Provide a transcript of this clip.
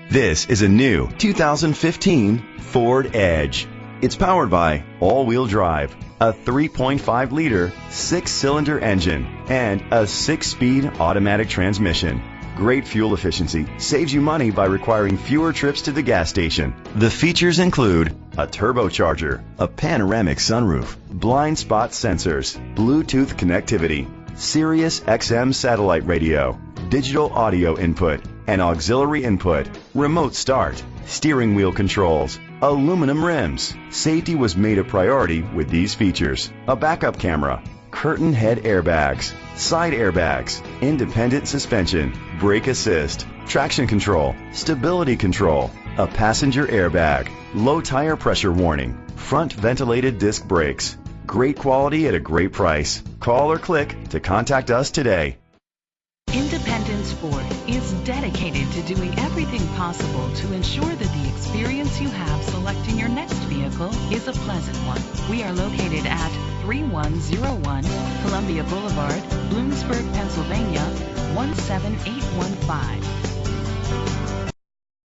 This is a new 2015 Ford Edge. It's powered by all-wheel drive, a 3.5-liter, 6-cylinder engine, and a 6-speed automatic transmission. Great fuel efficiency saves you money by requiring fewer trips to the gas station. The features include a turbocharger, a panoramic sunroof, blind spot sensors, Bluetooth connectivity, Sirius XM satellite radio, digital audio input, an auxiliary input, remote start, steering wheel controls, aluminum rims. Safety was made a priority with these features: a backup camera, curtain head airbags, side airbags, independent suspension, brake assist, traction control, stability control, a passenger airbag, low tire pressure warning, front ventilated disc brakes. Great quality at a great price. Call or click to contact us today. Independence Ford is dedicated to doing everything possible to ensure that the experience you have selecting your next vehicle is a pleasant one. We are located at 3101 Columbia Boulevard, Bloomsburg, Pennsylvania 17815.